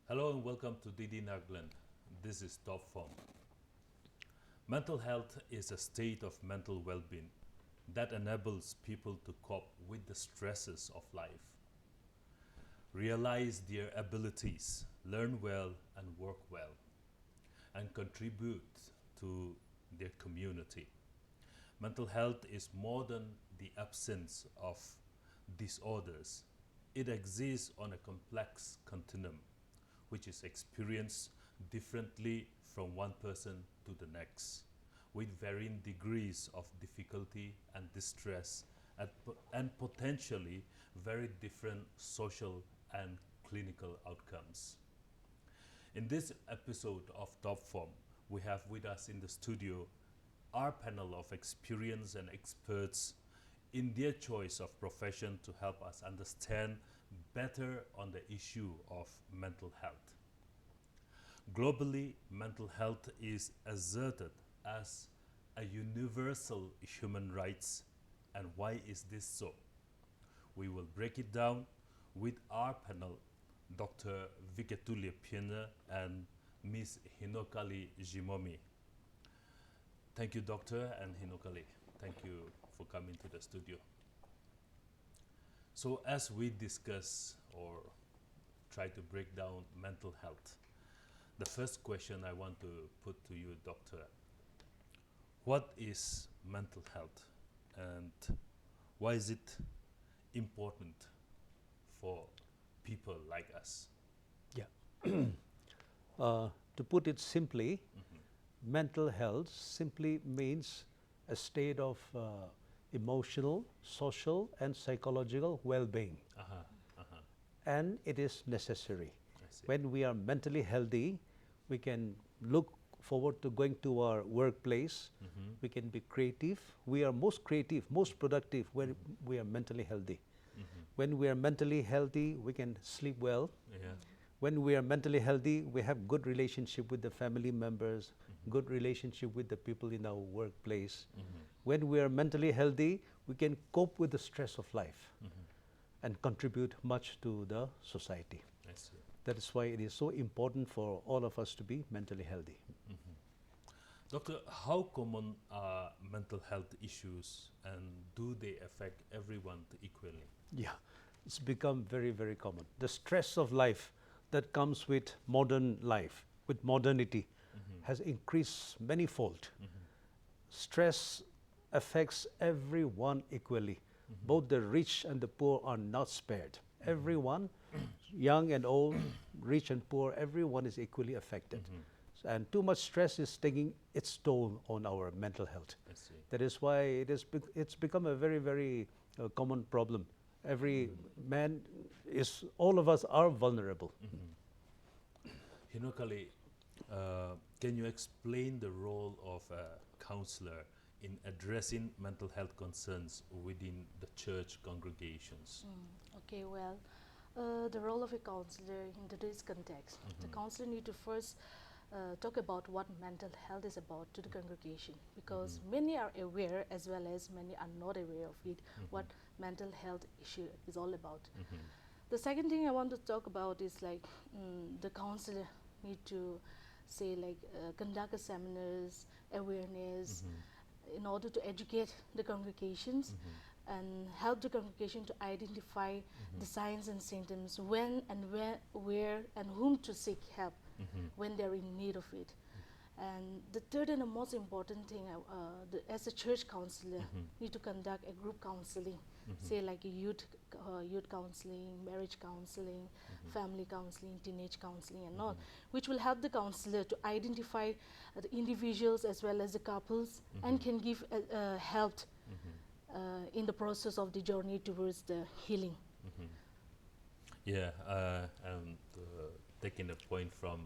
Hello and welcome to DD Nagland. This is Top Form. Mental health is a state of mental well being that enables people to cope with the stresses of life, realize their abilities, learn well and work well, and contribute to their community. Mental health is more than the absence of disorders, it exists on a complex continuum which is experienced differently from one person to the next, with varying degrees of difficulty and distress, and potentially very different social and clinical outcomes. In this episode of Top Form, we have with us in the studio our panel of experienced and experts in their choice of profession to help us understand better on the issue of mental health. Globally, mental health is asserted as a universal human rights. And why is this so? We will break it down with our panel, Dr. Viketulye Piena and Ms. Hinokali Jimomi. Thank you, Doctor and Hinokali. Thank you for coming to the studio. So as we discuss or try to break down mental health, the first question I want to put to you, Doctor, what is mental health and why is it important for people like us? Yeah. To put it simply, mental health simply means a state of emotional, social, and psychological well-being, and it is necessary. I see. When we are mentally healthy, we can look forward to going to our workplace. We can be creative. We are most creative, most productive when we are mentally healthy. When we are mentally healthy, we can sleep well. Yeah. When we are mentally healthy, we have good relationship with the family members, good relationship with the people in our workplace. When we are mentally healthy, we can cope with the stress of life and contribute much to the society. I see. That is why it is so important for all of us to be mentally healthy. Doctor, how common are mental health issues and do they affect everyone equally? Yeah, it's become very, very common. The stress of life that comes with modern life, with modernity, has increased manifold. Stress affects everyone equally. Both the rich and the poor are not spared. Everyone, young and old, rich and poor, everyone is equally affected. And too much stress is taking its toll on our mental health. I see. That is why it's become a very, very common problem. Every man is, all of us are vulnerable. Hinokali, can you explain the role of a counselor in addressing mental health concerns within the church congregations? Okay, well, the role of a counselor in today's context, the counselor need to first talk about what mental health is about to the congregation, because many are aware as well as many are not aware of it, what mental health issue is all about. The second thing I want to talk about is like the counselor need to say like conduct a seminars, awareness, in order to educate the congregations and help the congregation to identify the signs and symptoms, when and where and whom to seek help when they're in need of it. And the third and the most important thing, as a church counselor, need to conduct a group counseling, say like a youth counseling, marriage counseling, family counseling, teenage counseling, and all, which will help the counselor to identify the individuals as well as the couples, and can give help in the process of the journey towards the healing. Yeah, and taking a point from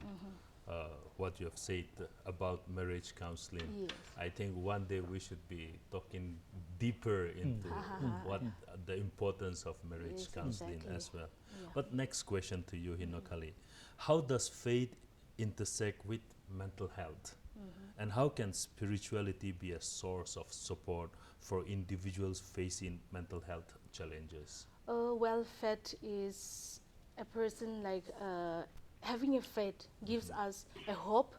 what you have said about marriage counseling, Yes. I think one day we should be talking deeper into what the importance of marriage Yes, counseling exactly. as well. Yeah. But next question to you, Hinokali, how does faith intersect with mental health? And how can spirituality be a source of support for individuals facing mental health challenges? Well, faith is a person like having a faith gives us a hope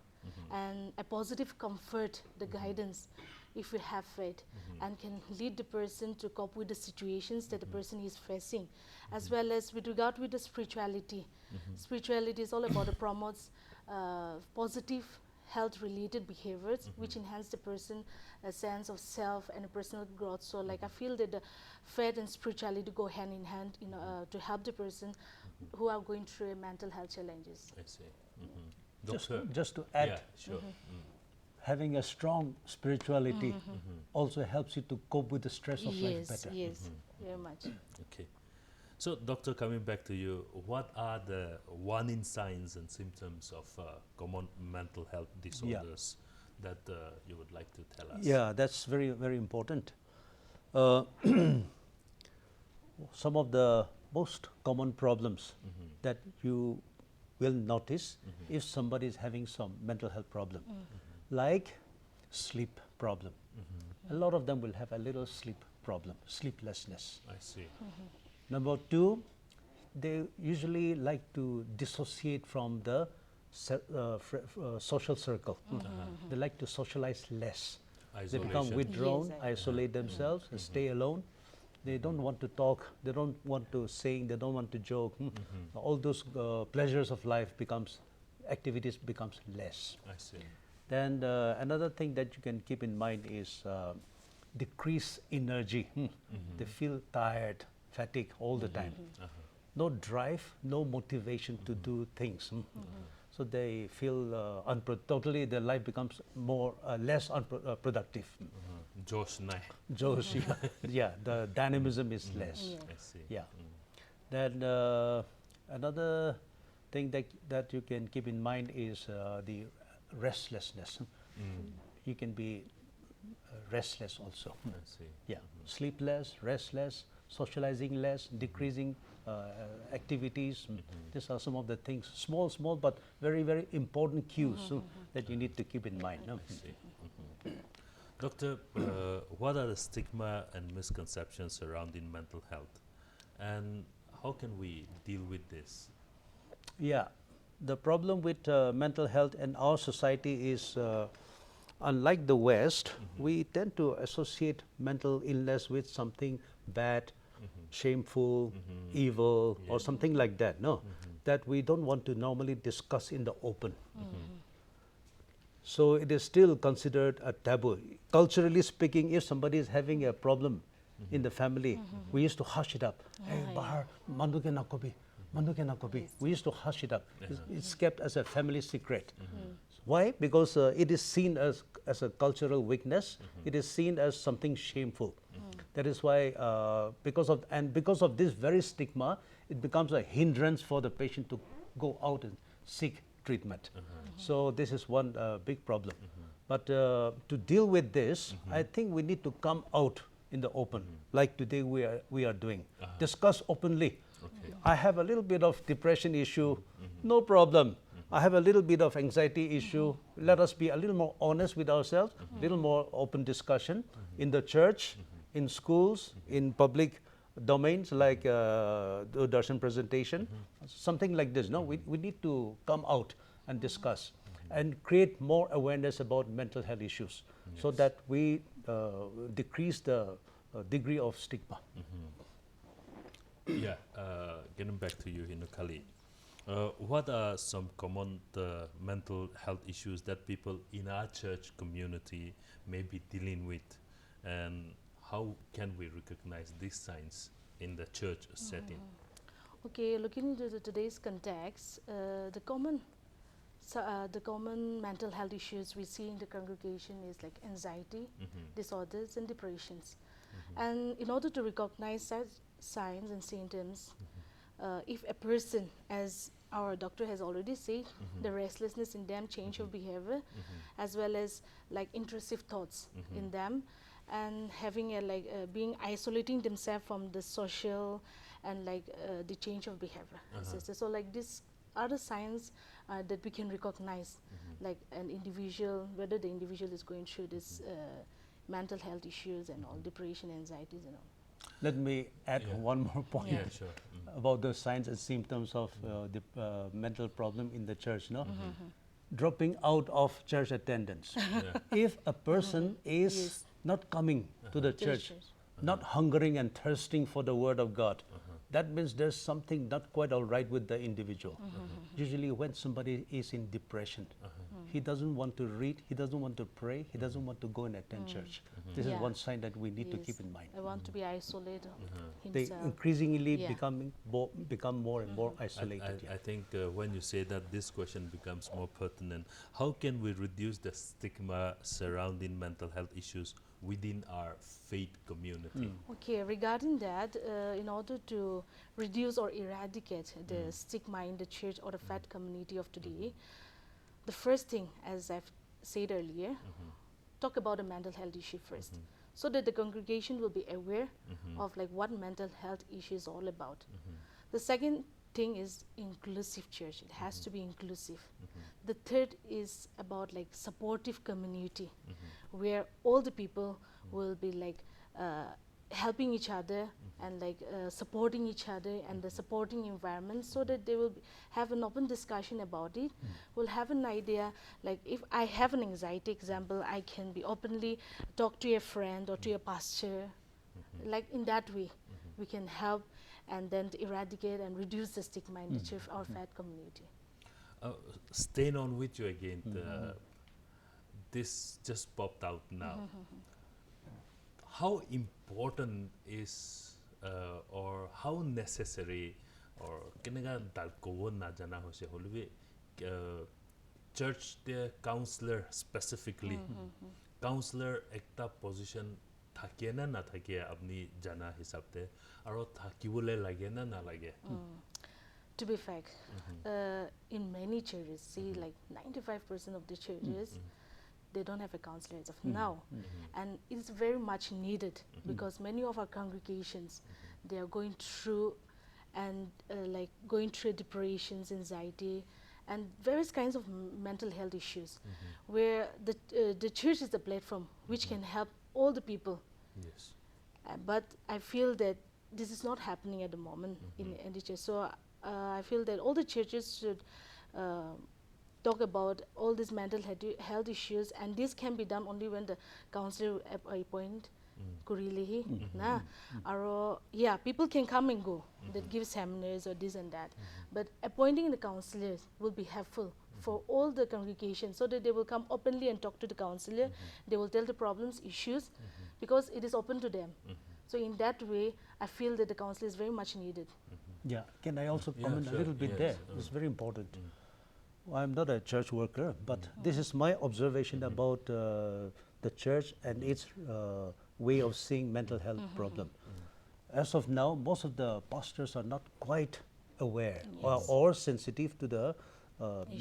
and a positive comfort, the guidance, if we have faith, and can lead the person to cope with the situations that the person is facing, as well as with regard with the spirituality. Spirituality is all about the promotes positive health related behaviors which enhance the person a sense of self and a personal growth. So like I feel that the faith and spirituality go hand in hand to help the person who are going through mental health challenges. I see. Doctor, Just to add, yeah, sure. having a strong spirituality also helps you to cope with the stress of life better. Yes, very much. Okay. So, doctor, coming back to you, what are the warning signs and symptoms of common mental health disorders that you would like to tell us? Yeah, that's very, very important. Some of the most common problems that you will notice if somebody is having some mental health problem, like sleep problem. A lot of them will have a little sleep problem, sleeplessness. I see. Number two, they usually like to dissociate from the social circle. They like to socialize less. They become Isolation. withdrawn, Yes, isolate themselves, stay alone. They don't want to talk, they don't want to sing, they don't want to joke. All those pleasures of life activities becomes less. I see. Then another thing that you can keep in mind is decreased energy. They feel tired, fatigue all the time. No drive, no motivation to do things. So they feel totally their life becomes less productive. Josh Nai. Josh, yeah, the dynamism is less. Yeah. I see. Yeah. Then another thing that you can keep in mind is the restlessness. You can be restless also. I see. Yeah, sleepless, restless, socializing less, decreasing activities. These are some of the things, small, but very, very important cues that you need to keep in mind. No? I see. Doctor, what are the stigma and misconceptions surrounding mental health, and how can we deal with this? Yeah, the problem with mental health in our society is, unlike the West, we tend to associate mental illness with something bad, shameful, evil, or something like that. No, that we don't want to normally discuss in the open. So it is still considered a taboo. Culturally speaking, if somebody is having a problem in the family, we used to hush it up. Hey, bahar, mandu ke na kobi, mandu ke na kobi. We used to hush it up. It's kept as a family secret. Why? Because it is seen as a cultural weakness. It is seen as something shameful. That is why, because of this very stigma, it becomes a hindrance for the patient to go out and seek treatment. So this is one big problem. But to deal with this, I think we need to come out in the open, like today we are doing. Discuss openly. Okay. I have a little bit of depression issue, no problem. I have a little bit of anxiety issue. Let us be a little more honest with ourselves, a little more open discussion in the church, in schools, in public domains like the darshan presentation, something like this. No, we need to come out and discuss and create more awareness about mental health issues so that we decrease the degree of stigma. Yeah, getting back to you, Hinukali. What are some common mental health issues that people in our church community may be dealing with, and how can we recognize these signs in the church setting? Okay, looking into today's context, the common mental health issues we see in the congregation is like anxiety, disorders, and depressions. And in order to recognize such signs and symptoms, if a person, as our doctor has already said, the restlessness in them, change of behavior, as well as like intrusive thoughts in them, and having being isolating themselves from the social and the change of behavior. So like these are the signs that we can recognize, like an individual, whether the individual is going through this mental health issues and all, depression, anxieties and all. Let me add Yeah. one more point Yeah, sure. about the signs and symptoms of the mental problem in the church. No, dropping out of church attendance. Yeah. If a person is Yes. not coming to the To the church, church. not hungering and thirsting for the word of God, that means there's something not quite all right with the individual. Usually, when somebody is in depression, he doesn't want to read, he doesn't want to pray, he doesn't want to go and attend church. This is Yeah. one sign that we need to Yes. keep in mind. I want to be isolated They himself. increasingly Yeah. become more and more isolated. I think when you say that, this question becomes more pertinent. How can we reduce the stigma surrounding mental health issues within our faith community? Okay, regarding that, in order to reduce or eradicate the stigma in the church or the faith community of today, the first thing, as I've said earlier, talk about the mental health issue first, so that the congregation will be aware of like what mental health issue is all about. The second thing is inclusive church. It has to be inclusive. The third is about like supportive community, where all the people will be like helping each other and like supporting each other, and the supporting environment, so that they will have an open discussion about it. Will have an idea, like if I have an anxiety example, I can be openly talk to a friend or to a pastor. Like in that way, we can help and then to eradicate and reduce the stigma in the church or faith community. Staying on with you again, this just popped out now. How important is or how necessary or kenega dalko na jana hose holwe church the counselor specifically counselor ekta position থাকে না না থাকে আপনি জানা হিসাবতে আৰু থাকিবলে লাগে না না লাগে To be fair, in many churches, see like 95% of the churches, they don't have a counselor as of now. And it's very much needed because many of our congregations, they are going through and like going through depressions, anxiety, and various kinds of mental health issues, where the church is the platform which can help all the people. yes But I feel that this is not happening at the moment in the church. So I feel that all the churches should talk about all these mental health issues, and this can be done only when the counselor appoint kurilihi na aro yeah, people can come and go that give seminars or this and that, but appointing the counselors will be helpful for all the congregations, so that they will come openly and talk to the counselor. They will tell the problems, issues, because it is open to them. So in that way, I feel that the counselor is very much needed. Yeah, can I also Yeah, comment sure, a little bit yes, there? It's very important. I'm not a church worker, but this is my observation about the church and its way of seeing mental health problem. As of now, most of the pastors are not quite aware or sensitive to the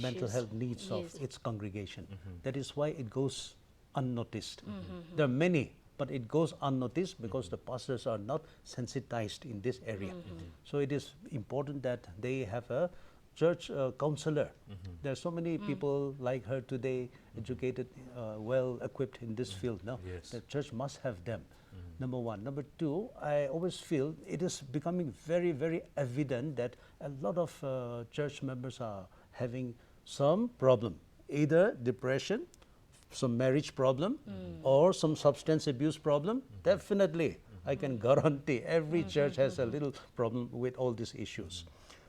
mental Issues. health needs of Yes. its congregation. That is why it goes unnoticed. There are many, but it goes unnoticed because the pastors are not sensitized in this area. So it is important that they have a church counselor. There are so many people like her today, educated, well equipped in this field. No, Yes. the church must have them. Number one. Number two, I always feel it is becoming very, very evident that a lot of church members are having some problem, either depression, some marriage problem, or some substance abuse problem. Definitely, I can guarantee every church has a little problem with all these issues.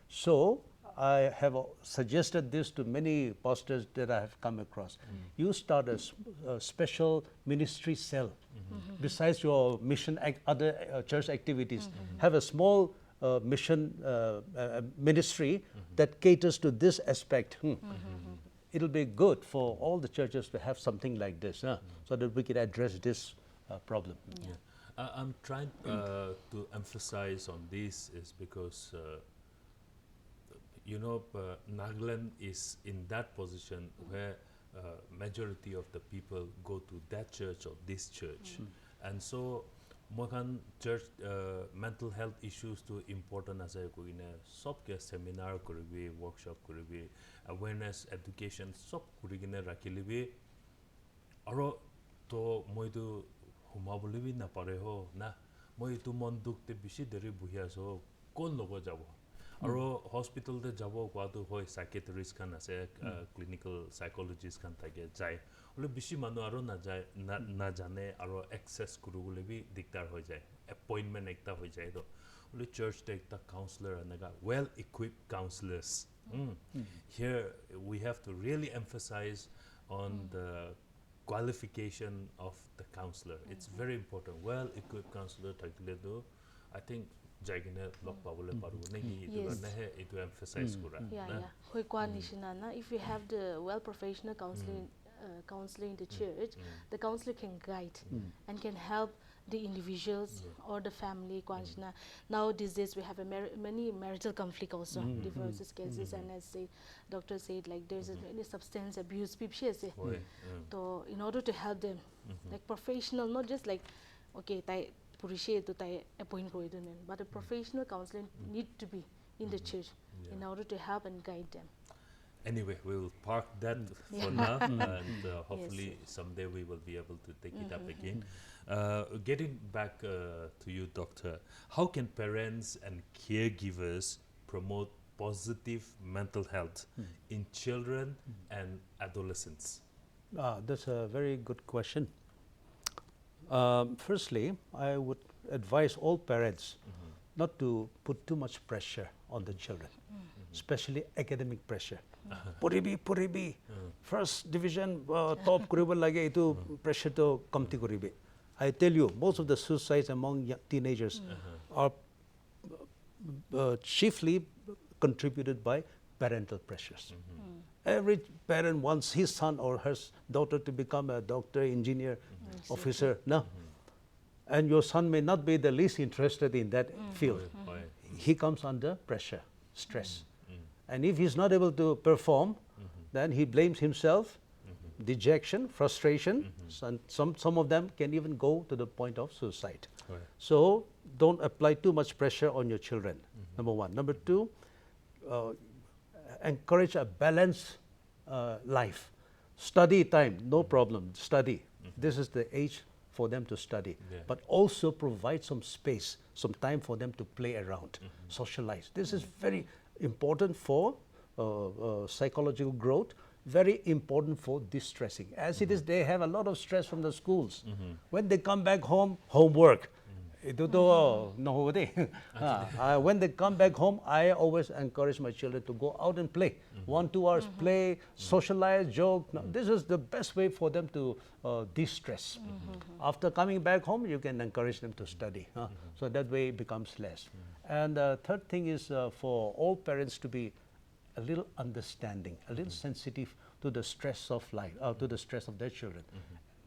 So I have suggested this to many pastors that I have come across. You start a special ministry cell besides your mission other church activities. Have a small mission ministry that caters to this aspect. It'll be good for all the churches to have something like this, so that we can address this problem. I'm trying to emphasize on this is because Nagaland is in that position where majority of the people go to that church or this church, and so mohan church mental health issues to important as a sob ke seminar koribi, workshop koribi, awareness education sob kurigine rakilibi aro to moidu humabolibi na pare ho na মই এইটো মন দুখতে বেছি দেৰি বহি আছো কোন log যাব আৰু হস্পিটেলতে যাব কোৱাটো হয় সাইকিয়াট্ৰিষ্ট খান আছে ক্লিনিক্যাল সাইকোলজিষ্ট খান থাকে যায় হলে বেছি মানুহ আৰু নাজানে আৰু এক্সেছ কৰিবলৈ বি দিগদাৰ হৈ যায় এপইণ্টমেণ্ট একটা হৈ যায় তো হলে চাৰ্চতে একটা কাউন্সিলাৰ এনেকা well equipped counselors here we have to really emphasize on the qualification of the counselor. It's very important. Well equipped counselor থাকিলে তো I think jaigine log pabole paru naki itu Yes. karne hai itu emphasize kura Yeah. Hoi kwa nishina na if we have the well professional counselor in the church, the counselor can guide and can help the individuals or the family. Now these days we have many marital conflict also, divorces cases, and as the doctor said, like there's many substance abuse people. So in order to help them, like professional, not just like okay, tai purishe to tai appoint koidunen, but a professional counselor need to be in the church in order to help and guide them. anyway we will park that for now and hopefully someday we will be able to take it up again getting back to you doctor how can parents and caregivers promote positive mental health in children and adolescents That's a very good question. Firstly, I would advise all parents not to put too much pressure on the children, especially academic pressure. Puribi, first division top koribo lage itu pressure to kamti koribe. I tell you, most of the suicides among teenagers are chiefly contributed by parental pressures. Every parent wants his son or her daughter to become a doctor, engineer, officer. No, and your son may not be the least interested in that field. He comes under pressure, stress, and if he's not able to perform, then he blames himself, dejection, frustration, and some of them can even go to the point of suicide. So don't apply too much pressure on your children. Number one. Number two, encourage a balanced life. Study time, no problem, study. This is the age for them to study, but also provide some space, some time for them to play around, socialize. This is very important for psychological growth, very important for distressing. As it is, they have a lot of stress from the schools. When they come back home, homework. When they come back home, I always encourage my children to go out and play. 1-2 hours play, socialize, joke. Now, this is the best way for them to de-stress. After coming back home, you can encourage them to study. So that way it becomes less. And the third thing is for all parents to be a little understanding, a little sensitive to the stress of life, to the stress of their children.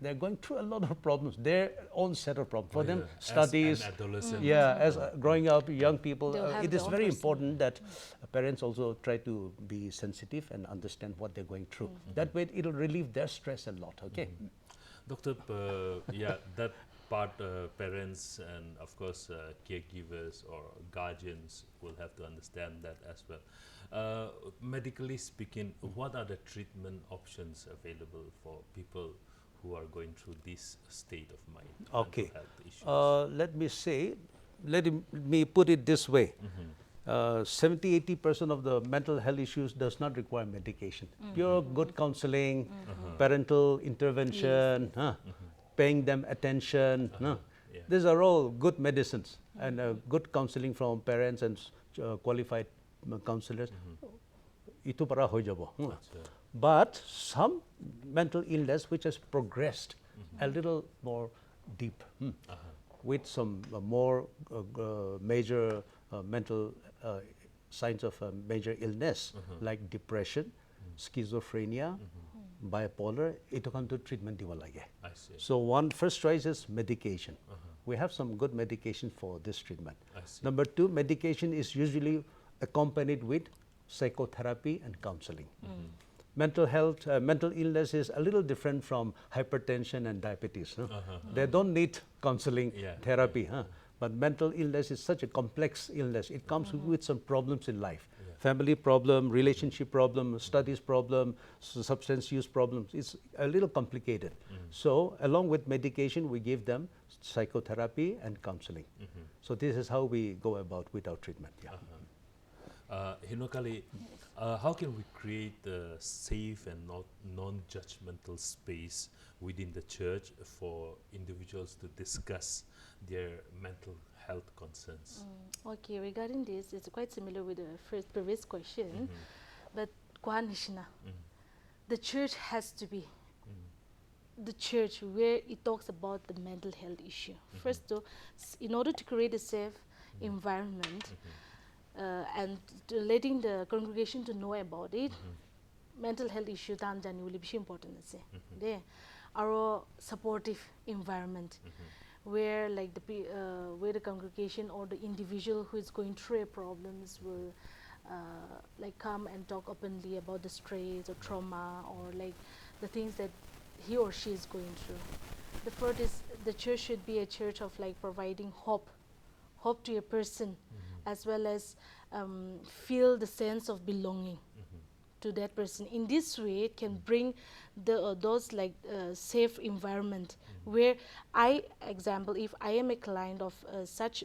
They're going through a lot of problems, their own set of problems. For them, studies, as an adolescent. as growing up, young people, They'll have it is their own very person. important that parents also try to be sensitive and understand what they're going through. That way, it'll relieve their stress a lot, okay? Doctor, that part parents and of course caregivers or guardians will have to understand that as well. Medically speaking, what are the treatment options available for people who are going through this state of mind? Okay. mental health issues? Let me put it this way. 70-80% of the mental health issues does not require medication. Pure good counseling, parental intervention, paying them attention. These are all good medicines and good counseling from parents and qualified counselors. Itu para hoi jabo. But some mental illness which has progressed a little more deep with some more major mental signs of major illness like depression, schizophrenia, bipolar, ito kanto treatment diwa lage. I see. So first choice is medication. We have some good medication for this treatment. I see. Number two, medication is usually accompanied with psychotherapy and counseling. Mental health, mental illness is a little different from hypertension and diabetes. They don't need counseling therapy. But mental illness is such a complex illness. It comes with some problems in life. family problem, relationship problem, studies problem, substance use problems. It's a little complicated. So along with medication, we give them psychotherapy and counseling. So this is how we go about with our treatment. Yeah. Hinokali, how can we create a safe and not non-judgmental space within the church for individuals to discuss their mental health concerns? Okay, regarding this, it's quite similar with the previous question, but Kwanishna, the church has to be the church where it talks about the mental health issue. First, though, in order to create a safe environment and to letting the congregation to know about it, mental health issue is genuinely important. There, our supportive environment where like where the congregation or the individual who is going through problems will like come and talk openly about the stress or trauma or like the things that he or she is going through. The third is the church should be a church of like providing hope to a person, as well as feel the sense of belonging to that person. In this way, it can bring those like safe environment where example, if I am a client of such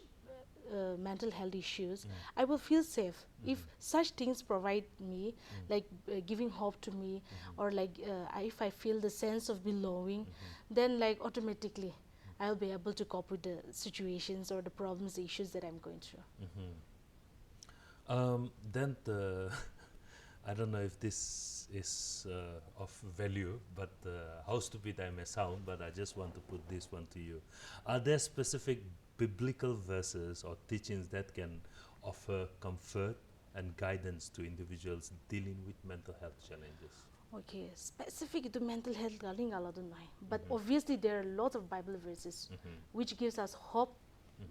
mental health issues, I will feel safe if such things provide me like giving hope to me, or like if I feel the sense of belonging, then like automatically I'll be able to cope with the situations or the problems, issues that I'm going through. Then I don't know if this is of value, but how stupid I may sound, but I just want to put this one to you. Are there specific biblical verses or teachings that can offer comfort and guidance to individuals dealing with mental health challenges? Okay, specific to mental health, but obviously there are lots of Bible verses which gives us hope,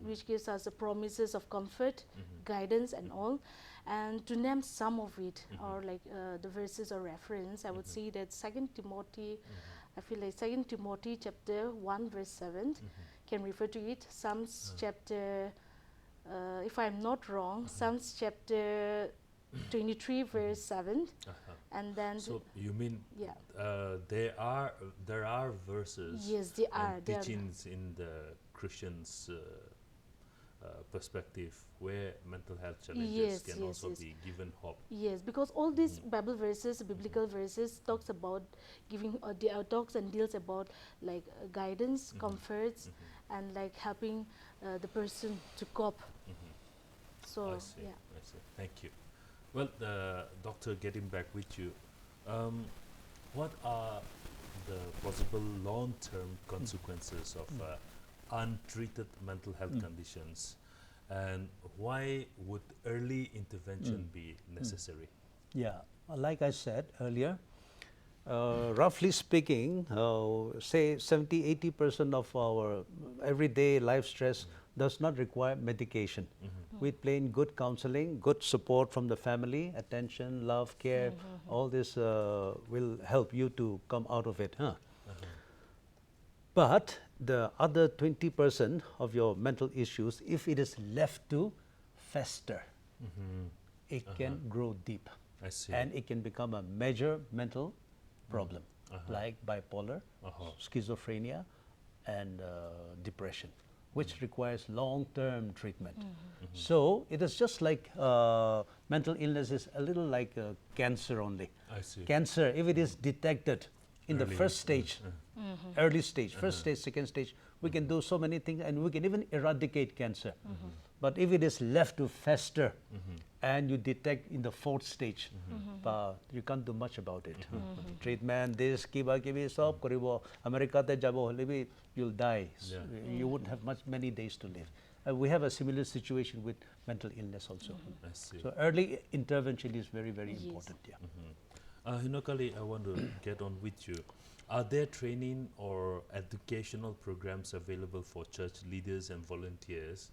which gives us the promises of comfort, guidance and all. And to name some of it, or like the verses or reference, I would say that 2 Timothy, I feel like 2 Timothy chapter 1 verse 7 can refer to it. Psalms chapter, if I'm not wrong, Psalms chapter 23 verse 7. And then so you mean there are verses, yes, they are and teachings in the Christians' perspective where mental health challenges can also be given hope. Yes, because all these Bible verses, biblical verses, talks about giving talks and deals about like guidance, comforts, and like helping the person to cope. So I see. Thank you. Well, doctor, getting back with you, what are the possible long-term consequences of untreated mental health conditions, and why would early intervention be necessary? Yeah, like I said earlier, roughly speaking, say 70-80% of our everyday life stress does not require medication. With plain good counseling, good support from the family, attention, love, care, all this will help you to come out of it. But the other 20% of your mental issues, if it is left to fester, it can grow deep. I see. And it can become a major mental problem, like bipolar, schizophrenia, and depression, which requires long-term treatment. So it is just like mental illness is a little like cancer only. I see. Cancer, if it is detected in the first stage, early stage, first stage, second stage, we can do so many things, and we can even eradicate cancer. But if it is left to fester and you detect in the fourth stage, you can't do much about it. Treatment, this, kiba, sob, koribo, America te jabo, you'll die. You wouldn't have many days to live. We have a similar situation with mental illness also. I see. So early intervention is very, very important. Yeah. Hinokali, I want to get on with you. Are there training or educational programs available for church leaders and volunteers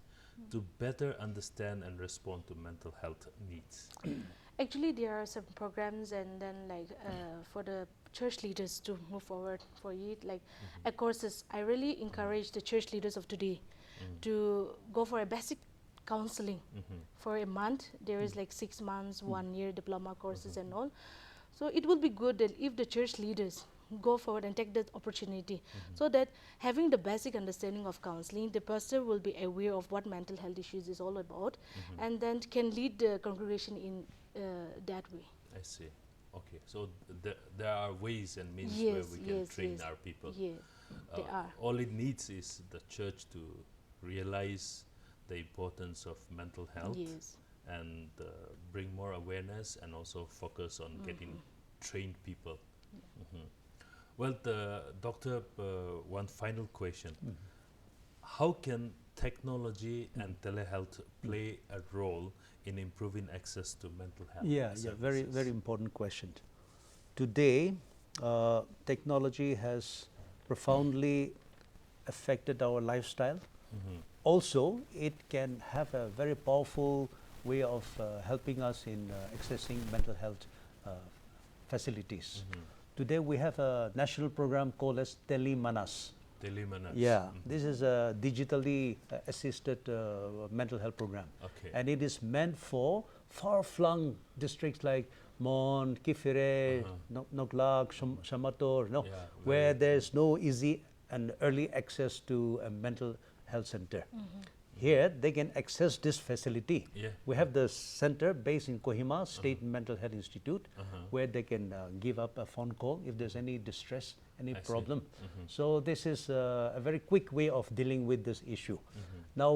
to better understand and respond to mental health needs? Actually, there are some programs, and then like for the church leaders to move forward for it, like courses. I really encourage the church leaders of today to go for a basic counseling for a month. There is like 6 months, 1 year diploma courses and all. So it will be good that if the church leaders go forward and take that opportunity, so that having the basic understanding of counseling, the pastor will be aware of what mental health issues is all about, and then can lead the congregation in that way. I see. Okay, so there are ways and means Yes, where we can yes, train yes. our people. Yes, there are. All it needs is the church to realize the importance of mental health Yes. and bring more awareness and also focus on getting trained people. Well, doctor, one final question. How can technology and telehealth play a role in improving access to mental health Yeah, services? very, very important question. Today, technology has profoundly affected our lifestyle. Also, it can have a very powerful way of helping us in accessing mental health facilities. Today, we have a national program called as Telemanas. Telemanas. Yeah, this is a digitally assisted mental health program. Okay. And it is meant for far-flung districts like Mon, Kifire, Noklak, Shamator, no, Yeah, where very- there's no easy and early access to a mental health center. Here, they can access this facility. Yeah. We have the center based in Kohima State Mental Health Institute, where they can give up a phone call if there's any distress, any I see. problem. So this is a very quick way of dealing with this issue. Now,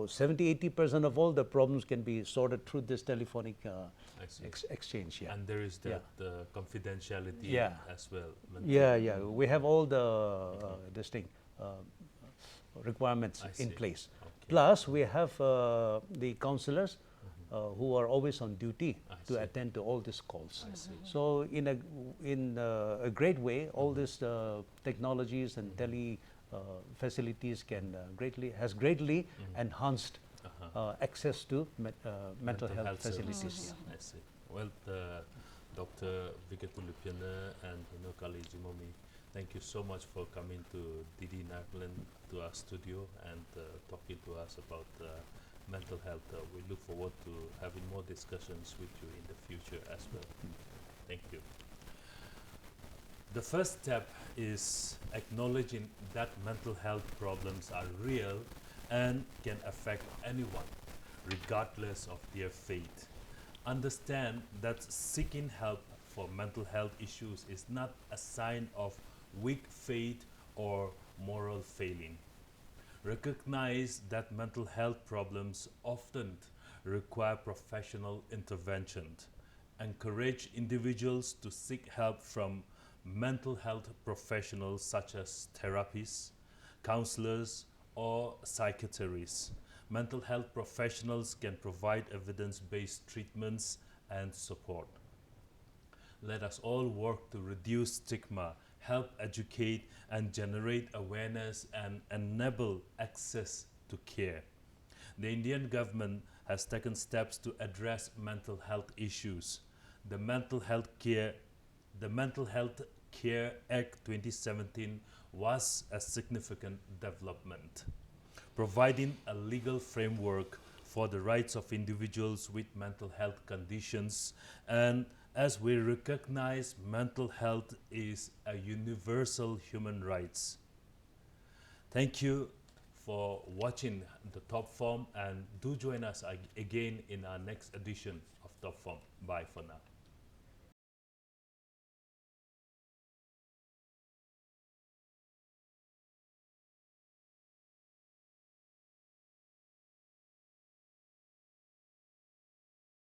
70–80% of all the problems can be sorted through this telephonic I see. exchange. Yeah. And there is Yeah. that confidentiality Yeah. as well. Yeah. We have all the this thing requirements I in see. place. Okay. Plus, we have the counselors who are always on duty I to see. attend to all these calls. I see. So, in a great way, all these technologies and tele facilities can has greatly enhanced access to mental health facilities. I see. Well, Dr. Vikatulipyana and Kali Jimomi, thank you so much for coming to DD Nagaland, to our studio, and talking to us about mental health. We look forward to having more discussions with you in the future as well. Thank you. The first step is acknowledging that mental health problems are real and can affect anyone, regardless of their faith. Understand that seeking help for mental health issues is not a sign of weak faith or moral failing. Recognize that mental health problems often require professional intervention. Encourage individuals to seek help from mental health professionals such as therapists, counselors, or psychiatrists. Mental health professionals can provide evidence-based treatments and support. Let us all work to reduce stigma, help educate and generate awareness, and enable access to care. The Indian government has taken steps to address mental health issues. The Mental Health Care Act 2017 was a significant development, providing a legal framework for the rights of individuals with mental health conditions. And as we recognize mental health is a universal human rights. Thank you for watching the Top Form, and do join us again in our next edition of Top Form. Bye for now.